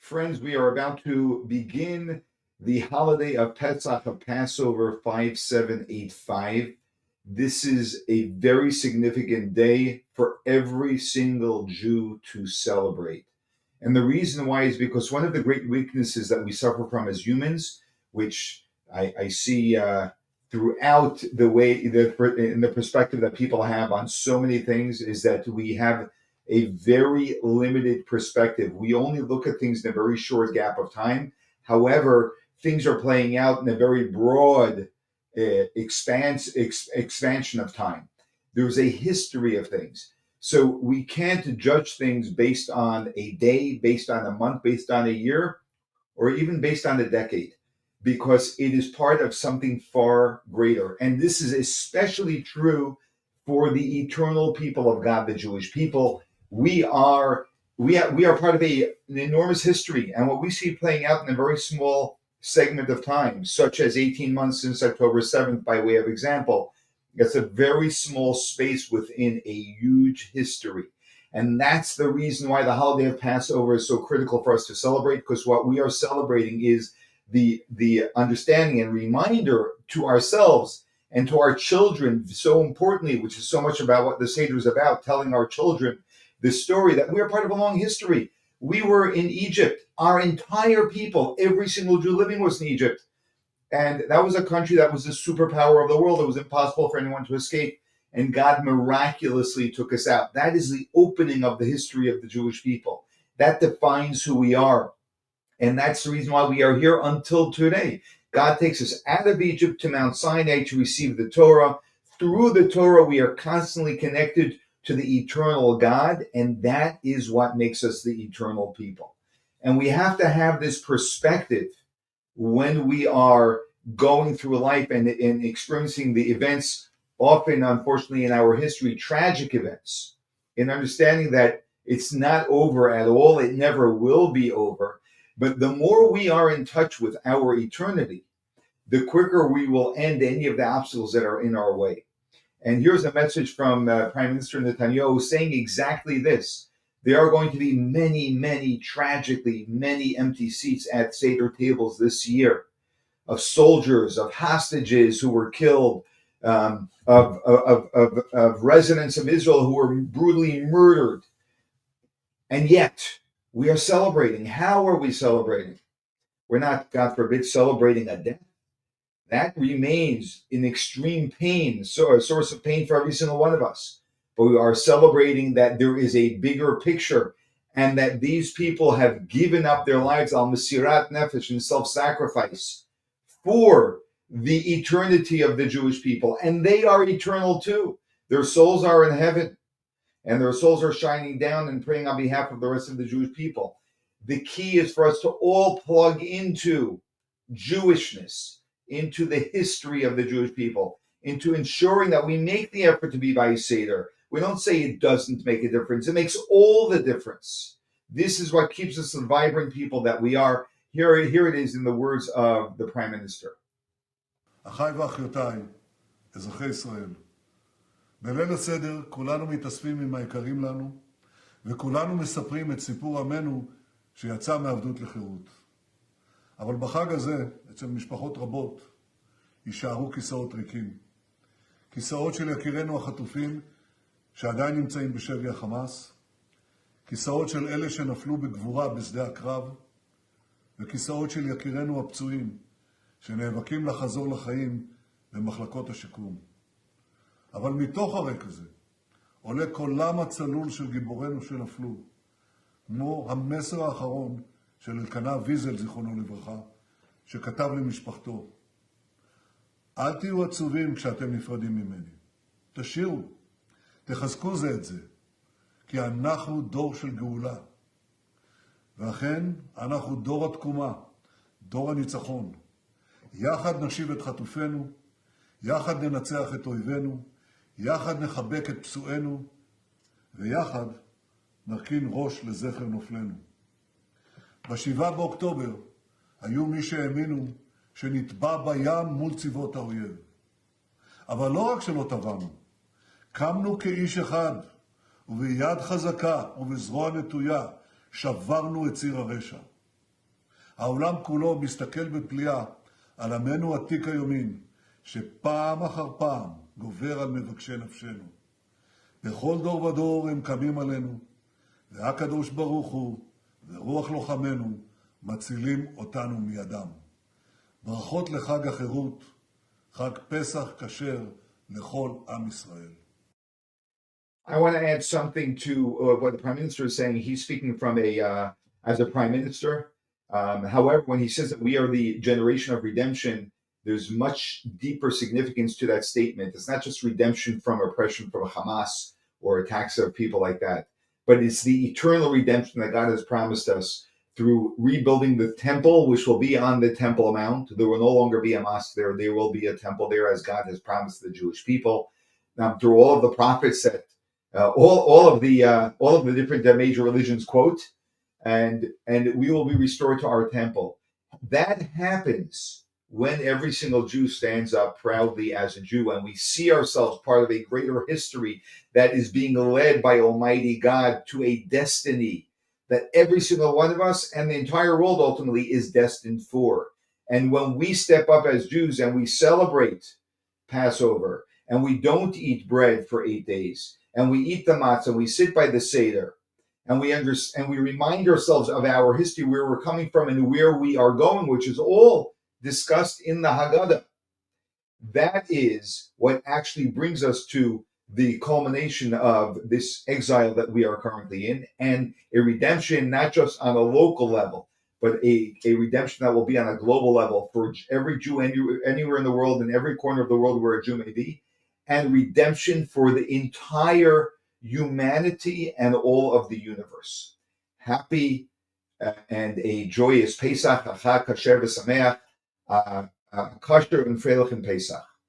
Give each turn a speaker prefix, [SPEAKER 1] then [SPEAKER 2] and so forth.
[SPEAKER 1] Friends, we are about to begin the holiday of Pesach, of Passover 5785. This is a very significant day for every single Jew to celebrate. And the reason why is because one of the great weaknesses that we suffer from as humans, which I see throughout the way, in the perspective that people have on so many things, is that we have a very limited perspective. We only look at things in a very short gap of time. However, things are playing out in a very broad expansion of time. There's a history of things. So we can't judge things based on a day, based on a month, based on a year, or even based on a decade, because it is part of something far greater. And this is especially true for the eternal people of God, the Jewish people. We are part of an enormous history, and what we see playing out in a very small segment of time, such as 18 months since October 7th, by way of example, it's a very small space within a huge history. And that's the reason why the holiday of Passover is so critical for us to celebrate, because what we are celebrating is the understanding and reminder to ourselves and to our children, so importantly, which is so much about what the Seder is about, telling our children the story that we are part of a long history. We were in Egypt. Our entire people, every single Jew living, was in Egypt. And that was a country that was the superpower of the world. It was impossible for anyone to escape. And God miraculously took us out. That is the opening of the history of the Jewish people. That defines who we are. And that's the reason why we are here until today. God takes us out of Egypt to Mount Sinai to receive the Torah. Through the Torah, we are constantly connected to the eternal God, and that is what makes us the eternal people. And we have to have this perspective when we are going through life and experiencing the events, often, unfortunately, in our history, tragic events, in understanding that it's not over at all, it never will be over. But the more we are in touch with our eternity, the quicker we will end any of the obstacles that are in our way. And here's a message from Prime Minister Netanyahu saying exactly this. There are going to be many, tragically, many empty seats at Seder tables this year, of soldiers, of hostages who were killed, of residents of Israel who were brutally murdered. And yet, we are celebrating. How are we celebrating? We're not, God forbid, celebrating a death. That remains in extreme pain, so a source of pain for every single one of us. But we are celebrating that there is a bigger picture, and that these people have given up their lives, al mesirat nefesh, in self-sacrifice, for the eternity of the Jewish people. And they are eternal too. Their souls are in heaven, and their souls are shining down and praying on behalf of the rest of the Jewish people. The key is for us to all plug into Jewishness, into the history of the Jewish people, into ensuring that we make the effort to be by Seder. We don't say it doesn't make a difference. It makes all the difference. This is what keeps us the vibrant people that we are. Here it is in the words of the Prime Minister.
[SPEAKER 2] אחיי ואחיותיי, אזרחי ישראל, בליל הסדר כולנו מתאספים עם היקרים לנו, וכולנו מספרים את סיפור עמנו שיצא מעבדות לחירות. אבל בחג הזה, אצל משפחות רבות, יישארו כיסאות ריקים. כיסאות של יקירינו החטופים, שעדיין נמצאים בשבי החמאס, כיסאות של אלה שנפלו בגבורה בשדה הקרב, וכיסאות של יקירינו הפצועים, שנאבקים לחזור לחיים במחלקות השיקום. אבל מתוך הרק הזה, עולה קולם הצלול של גיבורינו שנפלו, כמו המסר האחרון של אלקנה ויזל, זיכרונו לברכה, שכתב למשפחתו. אל תהיו עצובים כשאתם נפרדים ממני. תשירו, תחזקו זה את זה, כי אנחנו דור של גאולה. ואכן, אנחנו דור התקומה, דור הניצחון. יחד נשיב את חטופינו, יחד ננצח את אויבינו, יחד נחבק את פצועינו, ויחד נרכין ראש לזכר נופלנו. ב7 באוקטובר היו מי שהאמינו שנטבע בים מול צבאות האויב. אבל לא רק שלא טבענו, קמנו כאיש אחד, וביד חזקה ובזרוע נטויה שברנו את ציר הרשע. העולם כולו מסתכל בפליאה על עמנו עתיק היומין, שפעם אחר פעם גובר על מבקשי נפשנו. בכל דור ודור הם קמים עלינו, והקדוש ברוך הוא ורוח לוחמנו מצילים אותנו מידם. ברכות לחג החירות, חג פסח כשר לכל עם ישראל.
[SPEAKER 1] I want to add something to what the Prime Minister is saying. He's speaking from as a Prime Minister. However, when he says that we are the generation of redemption, there's much deeper significance to that statement. It's not just redemption from oppression from Hamas or attacks of people like that, but it's the eternal redemption that God has promised us through rebuilding the temple, which will be on the Temple Mount. There will no longer be a mosque there. There will be a temple there, as God has promised the Jewish people. Through all of the prophets that all of the different major religions quote, and we will be restored to our temple. That happens when every single Jew stands up proudly as a Jew, and we see ourselves part of a greater history that is being led by Almighty God to a destiny that every single one of us and the entire world ultimately is destined for. And when we step up as Jews and we celebrate Passover, and we don't eat bread for 8 days, and we eat the matzah, and we sit by the Seder, and we remind ourselves of our history, where we're coming from and where we are going, which is all discussed in the Haggadah. That is what actually brings us to the culmination of this exile that we are currently in, and a redemption not just on a local level, but a redemption that will be on a global level for every Jew anywhere in the world, in every corner of the world where a Jew may be, and redemption for the entire humanity and all of the universe. Happy and a joyous Pesach, Chag Kasher v'Sameach, Kasher and Freilich and Pesach.